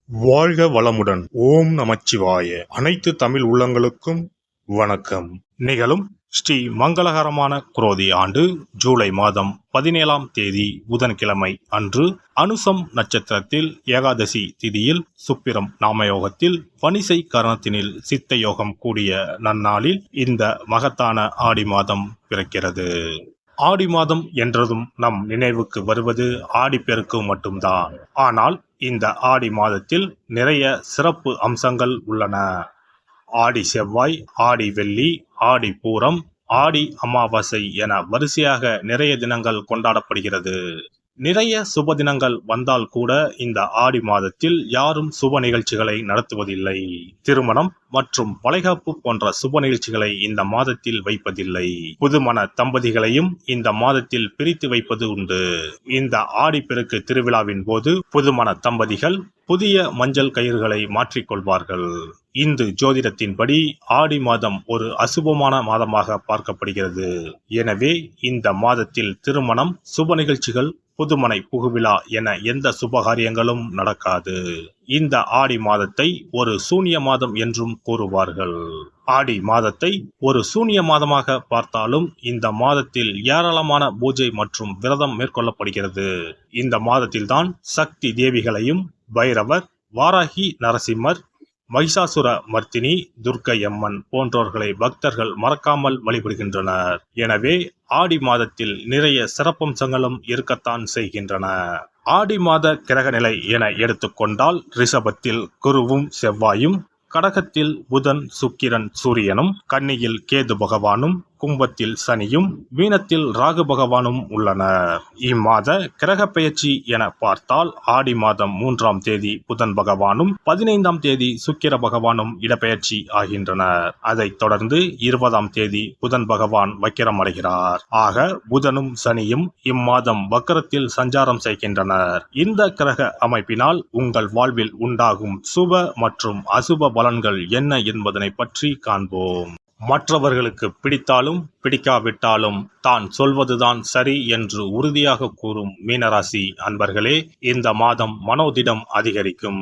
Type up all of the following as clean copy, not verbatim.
வாழ்க வளமுடன். ஓம் நமச்சிவாய. அனைத்து தமிழ் உள்ளங்களுக்கும் வணக்கம். நிகழும் ஸ்ரீ மங்களகரமான குரோதி ஆண்டு ஜூலை மாதம் 17ஆம் தேதி புதன்கிழமை அன்று அனுசம் நட்சத்திரத்தில் ஏகாதசி திதியில் சுப்பிரம் நாமயோகத்தில் வணிசை கரணத்தினில் சித்த யோகம் கூடிய நன்னாளில் இந்த மகத்தான ஆடி மாதம் பிறக்கிறது. ஆடி மாதம் என்றதும் நம் நினைவுக்கு வருவது ஆடிப்பெருக்கு மட்டும்தான். ஆனால் இந்த ஆடி மாதத்தில் நிறைய சிறப்பு அம்சங்கள் உள்ளன. ஆடி செவ்வாய், ஆடி வெள்ளி, ஆடி பூரம், ஆடி அமாவாசை என வரிசையாக நிறைய தினங்கள் கொண்டாடப்படுகிறது. நிறைய சுப தினங்கள் வந்தால் கூட இந்த ஆடி மாதத்தில் யாரும் சுப நிகழ்ச்சிகளை நடத்துவதில்லை. திருமணம் மற்றும் வளைகாப்பு போன்ற சுப நிகழ்ச்சிகளை இந்த மாதத்தில் வைப்பதில்லை. புதுமண தம்பதிகளையும் இந்த மாதத்தில் பிரித்து வைப்பது உண்டு. இந்த ஆடிப்பெருக்கு திருவிழாவின் போது புதுமண தம்பதிகள் புதிய மஞ்சள் கயிறுகளை மாற்றிக்கொள்வார்கள். இந்து ஜோதிடத்தின்படி ஆடி மாதம் ஒரு அசுபமான மாதமாக பார்க்கப்படுகிறது. எனவே இந்த மாதத்தில் திருமணம், சுப நிகழ்ச்சிகள், புதுமனை புகுவிழா என எந்த சுபகாரியங்களும் நடக்காது. இந்த ஆடி மாதத்தை ஒரு சூனிய மாதம் என்றும் கூறுவார்கள். ஆடி மாதத்தை ஒரு சூனிய மாதமாக பார்த்தாலும் இந்த மாதத்தில் ஏராளமான பூஜை மற்றும் விரதம் மேற்கொள்ளப்படுகிறது. இந்த மாதத்தில்தான் சக்தி தேவிகளையும் பைரவர், வாராகி, நரசிம்மர், மகிஷாசுர மர்த்தினி, துர்க்கை அம்மன் போன்றோர்களை பக்தர்கள் மறக்காமல் வழிபடுகின்றனர். எனவே ஆடி மாதத்தில் நிறைய சிறப்பம்சங்களும் இருக்கத்தான் செய்கின்றன. ஆடி மாத கிரகநிலை என எடுத்துக்கொண்டால் ரிஷபத்தில் குருவும் செவ்வாயும், கடகத்தில் புதன், சுக்கிரன், சூரியனும், கன்னியில் கேது பகவானும், கும்பத்தில் சனியும், மீனத்தில் ராகு பகவானும் உள்ளனர். இம்மாத கிரக பெயர்ச்சி என பார்த்தால் ஆடி மாதம் 3ஆம் தேதி புதன் பகவானும் 15ஆம் தேதி சுக்கிர பகவானும் இடப்பெயர்ச்சி ஆகின்றனர். அதைத் தொடர்ந்து 20ஆம் தேதி புதன் பகவான் வக்கிரம் அடைகிறார். ஆக புதனும் சனியும் இம்மாதம் வக்கரத்தில் சஞ்சாரம் செய்கின்றனர். இந்த கிரக அமைப்பினால் உங்கள் வாழ்வில் உண்டாகும் சுப மற்றும் அசுப பலன்கள் என்ன என்பதனை பற்றி காண்போம். மற்றவர்களுக்கு பிடித்தாலும் பிடிக்காவிட்டாலும் தான் சொல்வதுதான் சரி என்று உறுதியாக கூறும் மீனராசி அன்பர்களே, இந்த மாதம் மனோதிடம் அதிகரிக்கும்.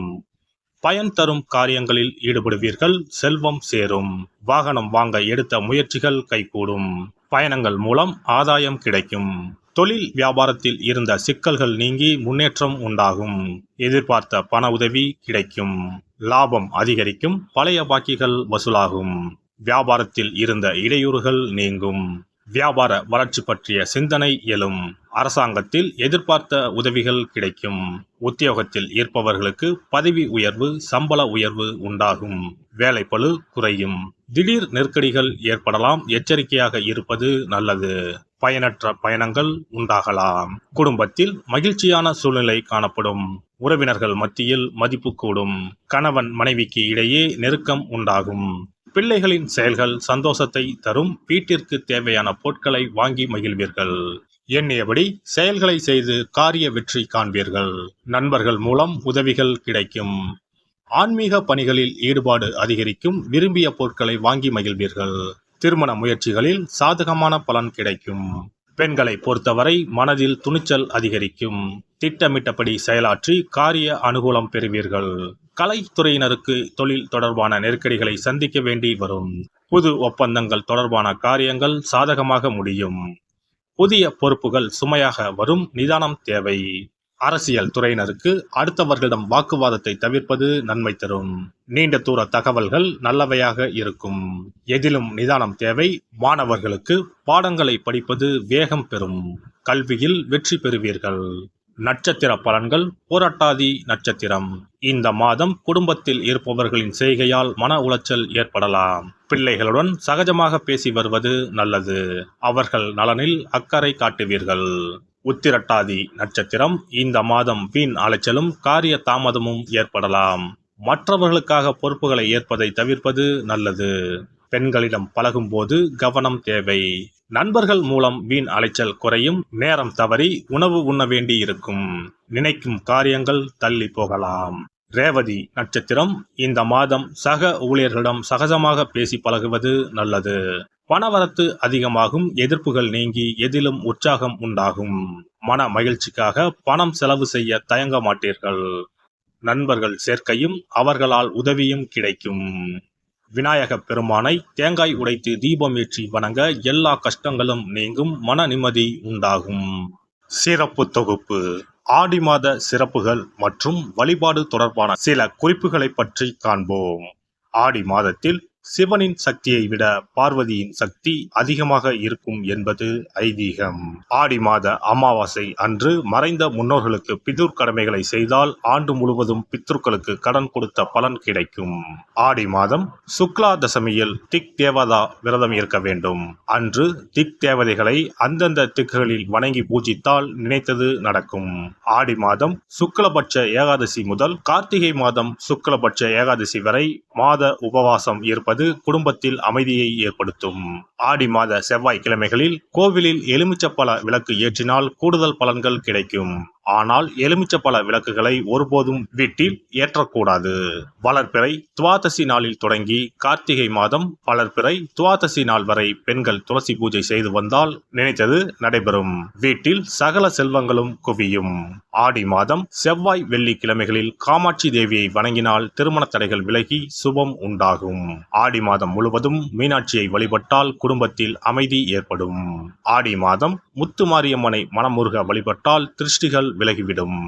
பயன் தரும் காரியங்களில் ஈடுபடுவீர்கள். செல்வம் சேரும். வாகனம் வாங்க எடுத்த முயற்சிகள் கைகூடும். பயணங்கள் மூலம் ஆதாயம் கிடைக்கும். தொழில் வியாபாரத்தில் இருந்த சிக்கல்கள் நீங்கி முன்னேற்றம் உண்டாகும். எதிர்பார்த்த பண உதவி கிடைக்கும். லாபம் அதிகரிக்கும். பழைய பாக்கிகள் வசூலாகும். வியாபாரத்தில் இருந்த இடையூறுகள் நீங்கும். வியாபார வளர்ச்சி பற்றிய சிந்தனை எழும். அரசாங்கத்தில் எதிர்பார்த்த உதவிகள் கிடைக்கும். உத்தியோகத்தில் இருப்பவர்களுக்கு பதவி உயர்வு, சம்பள உயர்வு உண்டாகும். வேலைப்பளு குறையும். திடீர் நெருக்கடிகள் ஏற்படலாம். எச்சரிக்கையாக இருப்பது நல்லது. பயனற்ற பயணங்கள் உண்டாகலாம். குடும்பத்தில் மகிழ்ச்சியான சூழ்நிலை காணப்படும். உறவினர்கள் மத்தியில் மதிப்பு கூடும். கணவன் மனைவிக்கு இடையே நெருக்கம் உண்டாகும். பிள்ளைகளின் செயல்கள் சந்தோஷத்தை தரும். வீட்டிற்கு தேவையான பொருட்களை வாங்கி மகிழ்வீர்கள். எண்ணியபடி செயல்களை செய்து காரிய வெற்றி காண்பீர்கள். நண்பர்கள் மூலம் உதவிகள் கிடைக்கும். ஆன்மீக பணிகளில் ஈடுபாடு அதிகரிக்கும். விரும்பிய பொருட்களை வாங்கி மகிழ்வீர்கள். திருமண முயற்சிகளில் சாதகமான பலன் கிடைக்கும். பெண்களை பொறுத்தவரை மனதில் துணிச்சல் அதிகரிக்கும். திட்டமிட்டபடி செயலாற்றி காரிய அனுகூலம் பெறுவீர்கள். கலைத்துறையினருக்கு தொழில் தொடர்பான நெருக்கடிகளை சந்திக்க வேண்டி வரும். புது ஒப்பந்தங்கள் தொடர்பான காரியங்கள் சாதகமாக முடியும். புதிய பொறுப்புகள் சுமையாக வரும். நிதானம் தேவை. அரசியல் துறையினருக்கு அடுத்தவர்களிடம் வாக்குவாதத்தை தவிர்ப்பது நன்மை தரும். நீண்ட தூர தகவல்கள் நல்லவையாக இருக்கும். எதிலும் நிதானம் தேவை. மாணவர்களுக்கு பாடங்களை படிப்பது வேகம் பெறும். கல்வியில் வெற்றி பெறுவீர்கள். நட்சத்திர பலன்கள். போராட்டாதி நட்சத்திரம். இந்த மாதம் குடும்பத்தில் இருப்பவர்களின் செய்கையால் மன உளைச்சல் ஏற்படலாம். பிள்ளைகளுடன் சகஜமாக பேசி வருவது நல்லது. அவர்கள் நலனில் அக்கறை காட்டுவீர்கள். உத்திரட்டாதி நட்சத்திரம். இந்த மாதம் வீண் அலைச்சலும் காரிய தாமதமும் ஏற்படலாம். மற்றவர்களுக்காக பொறுப்புகளை ஏற்பதை தவிர்ப்பது நல்லது. பெண்களிடம் பழகும் போது கவனம் தேவை. நண்பர்கள் மூலம் வீண் அலைச்சல் குறையும். நேரம் தவறி உணவு உண்ண வேண்டி இருக்கும். நினைக்கும் காரியங்கள் தள்ளி போகலாம். ரேவதி நட்சத்திரம். இந்த மாதம் சக ஊழியர்களிடம் சகஜமாக பேசி பழகுவது நல்லது. பணவரத்து அதிகமாகும். எதிர்ப்புகள் நீங்கி எதிலும் உற்சாகம் உண்டாகும். மன மகிழ்ச்சிக்காக பணம் செலவு செய்ய தயங்க மாட்டீர்கள். நண்பர்கள் சேர்க்கையும் அவர்களால் உதவியும் கிடைக்கும். விநாயகப் பெருமானை தேங்காய் உடைத்து தீபம் ஏற்றி வணங்க எல்லா கஷ்டங்களும் நீங்கும், மன நிம்மதி உண்டாகும். சிறப்பு தொகுப்பு: ஆடி மாத சிறப்புகள் மற்றும் வழிபாடு தொடர்பான சில குறிப்புகளை பற்றி காண்போம். ஆடி மாதத்தில் சிவனின் சக்தியை விட பார்வதியின் சக்தி அதிகமாக இருக்கும் என்பது ஐதீகம். ஆடி மாத அமாவாசை அன்று மறைந்த முன்னோர்களுக்கு பிதுர் கடமைகளை செய்தால் ஆண்டு முழுவதும் பித்ருக்களுக்கு கடன் கொடுத்த பலன் கிடைக்கும். ஆடி மாதம் சுக்லா தசமியில் திக் தேவதா விரதம் இருக்க வேண்டும். அன்று திக் தேவதைகளை அந்தந்த திக்குகளில் வணங்கி பூஜித்தால் நினைத்தது நடக்கும். ஆடி மாதம் சுக்லபட்ச ஏகாதசி முதல் கார்த்திகை மாதம் சுக்லபட்ச ஏகாதசி வரை மாத உபவாசம் இருப்பது குடும்பத்தில் அமைதியை ஏற்படுத்தும். ஆடி மாத செவ்வாய்க்கிழமைகளில் கோவிலில் எலுமிச்சப்பழ விளக்கு ஏற்றினால் கூடுதல் பலன்கள் கிடைக்கும். ஆனால் எலுமிச்சப்பழ விளக்குகளை ஒருபோதும் வீட்டில் ஏற்றக்கூடாது. வளர்பிறை துவாதசி நாளில் தொடங்கி கார்த்திகை மாதம் வளர்பிறை துவாதசி நாள் வரை பெண்கள் துளசி பூஜை செய்து வந்தால் நினைத்தது நடைபெறும். வீட்டில் சகல செல்வங்களும் குவியும். ஆடி மாதம் செவ்வாய் வெள்ளிக்கிழமைகளில் காமாட்சி தேவியை வணங்கினால் திருமண தடைகள் விலகி சுபம் உண்டாகும். ஆடி மாதம் முழுவதும் மீனாட்சியை வழிபட்டால் குடும்பத்தில் அமைதி ஏற்படும். ஆடி மாதம் முத்துமாரியம்மனை மனமுருக வழிபட்டால் திருஷ்டிகள் விலகிவிடும்.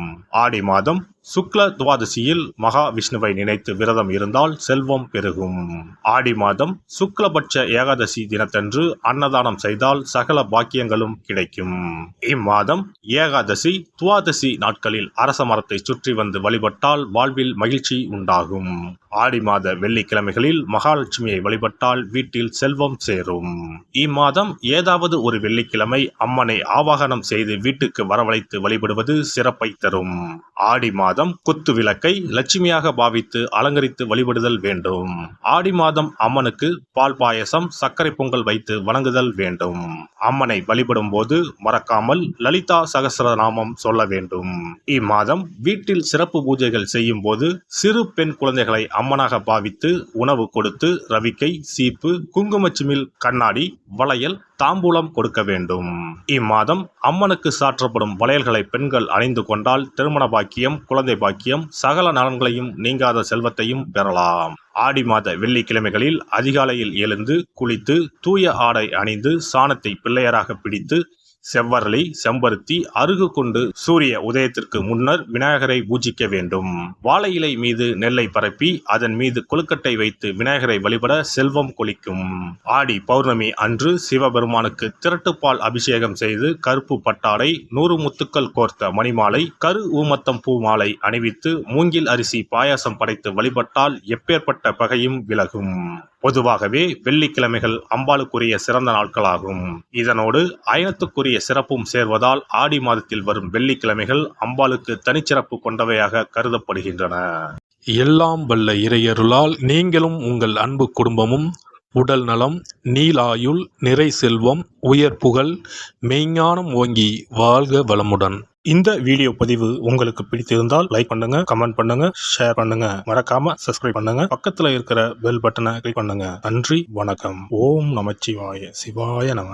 ஆடி மாதம் சுக்ல துவாதசியில் மகா விஷ்ணுவை நினைத்து விரதம் இருந்தால் செல்வம் பெருகும். ஆடி மாதம் சுக்லபட்ச ஏகாதசி தினத்தன்று அன்னதானம் செய்தால் சகல பாக்கியங்களும் கிடைக்கும். இம்மாதம் ஏகாதசி துவாதசி நாட்களில் அரச மரத்தை சுற்றி வந்து வழிபட்டால் வாழ்வில் மகிழ்ச்சி உண்டாகும். ஆடி மாத வெள்ளிக்கிழமைகளில் மகாலட்சுமியை வழிபட்டால் வீட்டில் செல்வம் சேரும். இம்மாதம் ஏதாவது ஒரு வெள்ளிக்கிழமை அம்மனை ஆவாகனம் செய்து வீட்டுக்கு வரவழைத்து வழிபடுவது சிறப்பை தரும். ஆடி மாதம் குத்து விளக்கை லட்சுமியாக பாவித்து அலங்கரித்து வழிபடுதல் வேண்டும். ஆடி மாதம் அம்மனுக்கு பால் பாயசம் சர்க்கரை பொங்கல் வைத்து வணங்குதல் வேண்டும். அம்மனை வழிபடும் போது மறக்காமல் லலிதா சகஸ்ரநாமம் சொல்ல வேண்டும். இம்மாதம் வீட்டில் சிறப்பு பூஜைகள் செய்யும் போது சிறு பெண் குழந்தைகளை அம்மனாக பாவித்து உணவு கொடுத்து ரவிக்கை, சீப்பு, குங்குமச்சிமிழ், கண்ணாடி, வளையல், தாம்பூலம் கொடுக்க வேண்டும். இம்மாதம் அம்மனுக்கு சாற்றப்படும் வளையல்களை பெண்கள் அணிந்து கொண்டால் திருமண பாக்கியம், குழந்தை பாக்கியம், சகல நலன்களையும் நீங்காத செல்வத்தையும் பெறலாம். ஆடி மாத வெள்ளிக்கிழமைகளில் அதிகாலையில் எழுந்து குளித்து தூய ஆடை அணிந்து சாணத்தை பிள்ளையராக பிடித்து செவ்வரளி, செம்பருத்தி, அருகு கொண்டு சூரிய உதயத்திற்கு முன்னர் விநாயகரை பூஜிக்க வேண்டும். வாழை இலை மீது நெல்லை பரப்பி அதன் மீது கொழுக்கட்டை வைத்து விநாயகரை வழிபட செல்வம் கொளிக்கும். ஆடி பௌர்ணமி அன்று சிவபெருமானுக்கு திரட்டுப்பால் அபிஷேகம் செய்து கருப்பு பட்டாடை, 100 முத்துக்கள் கோர்த்த மணிமாலை, கரு ஊமத்தம் பூ மாலை அணிவித்து மூங்கில் அரிசி பாயாசம் படைத்து வழிபட்டால் எப்பேற்பட்ட பகையும் விலகும். பொதுவாகவே வெள்ளிக்கிழமைகள் அம்பாளுக்குரிய சிறந்த நாட்களாகும். இதனோடு அயனத்துக்குரிய சிறப்பும் சேர்வதால் ஆடி மாதத்தில் வரும் வெள்ளிக்கிழமைகள் அம்பாளுக்கு தனிச்சிறப்பு கொண்டவையாக கருதப்படுகின்றன. எல்லாம் வல்ல இறையருளால் நீங்களும் உங்கள் அன்பு குடும்பமும் உடல் நலம், நீலாயுள், நிறை செல்வம், உயர் புகழ், மெய்ஞானம் ஓங்கி வாழ்க வளமுடன். இந்த வீடியோ பதிவு உங்களுக்கு பிடித்திருந்தால் லைக் பண்ணுங்க, கமெண்ட் பண்ணுங்க, ஷேர் பண்ணுங்க, மறக்காம சப்ஸ்கிரைப் பண்ணுங்க, பக்கத்துல இருக்கிற பெல் பட்டனை கிளிக் பண்ணுங்க. நன்றி, வணக்கம். ஓம் நமச்சிவாய. சிவாய நம.